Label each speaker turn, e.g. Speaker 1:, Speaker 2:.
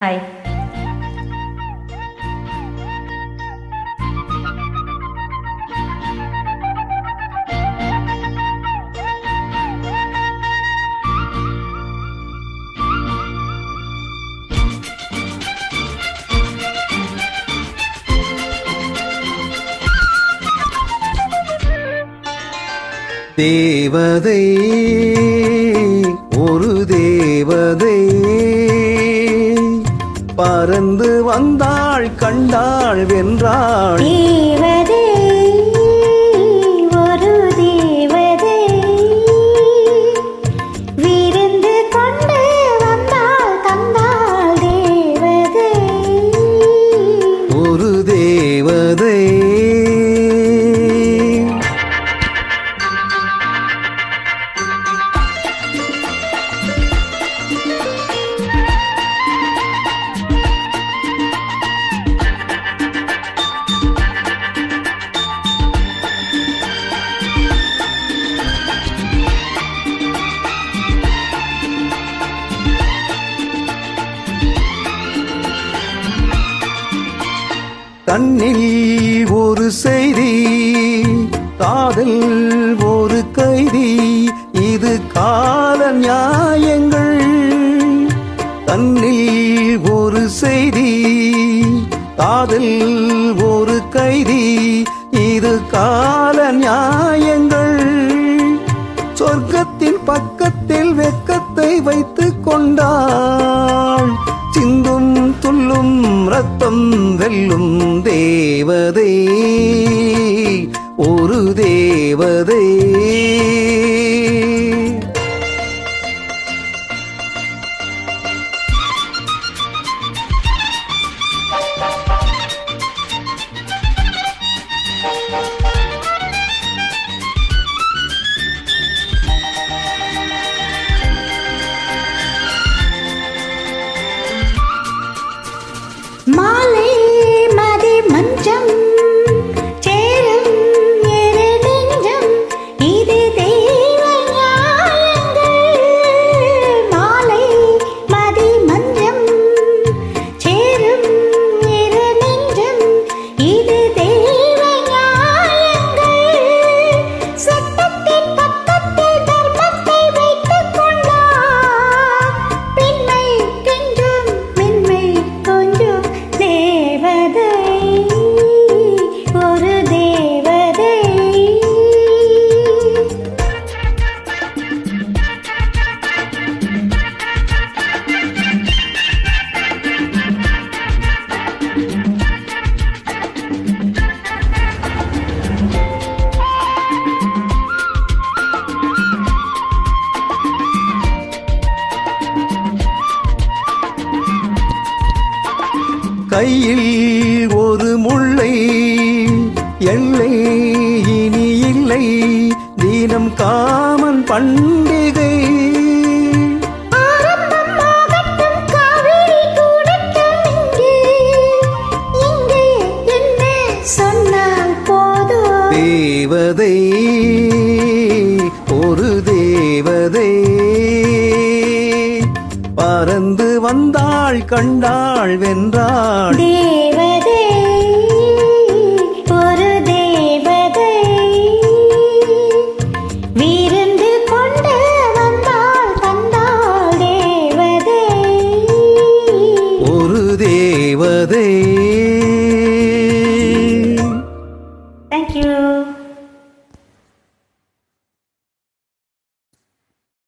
Speaker 1: Hi.
Speaker 2: தேவதை ஒரு தேவதை பறந்து வந்தாள் கண்டாள் வென்றாள்.
Speaker 3: தேவதை ஒரு தேவதை விருந்து கொண்டு வந்தாள் தந்தாள். தேவதை
Speaker 2: ஒரு தேவதை கண்ணில் ஒரு செய்தி காதல் ஒரு கைதி இது கால நியாயங்கள். கண்ணில் ஒரு செய்தி காதல் ஒரு கைதி இது கால நியாயங்கள். சொர்க்கத்தின் பக்கத்தில் வெக்கத்தை வைத்துக் கொண்டாள். சிந்தும் துள்ளும் ரத்தம் வெல்லும் தேவதை ஒரு தேவதை.
Speaker 3: மாலை மதி மஞ்சம் சேரும் எரு நெஞ்சம் இது தெய்வ நியாயங்கள். மாலை மதி மஞ்சம் சேரும் எரு நெஞ்சம் இது தெய்வ நியாயங்கள். சட்டத்தின் பக்கத்தில் தர்மத்தை வைத்துக் கொண்டார். பெண்மை கெஞ்சும் மென்மை கொஞ்சம் தேவதை ஒரு தேவதை.
Speaker 2: கையில் ஒரு முல்லை எல்லை இனி இல்லை தினம் காமன் பண்டிகை.
Speaker 3: ஆரம்பமாகட்டும் காவேரி கூடட்டும் இங்கே இங்கே என்ன சொன்னால் போதும்.
Speaker 2: தேவதை ஒரு தேவதை பறந்து வந்தாள் கண்டாள் வென்றாள்.
Speaker 3: தேவதை ஒரு தேவதை விருந்து கொண்டு வந்தாள் தந்தாள். தேவதை
Speaker 2: ஒரு தேவதை.
Speaker 1: தேங்க்யூ.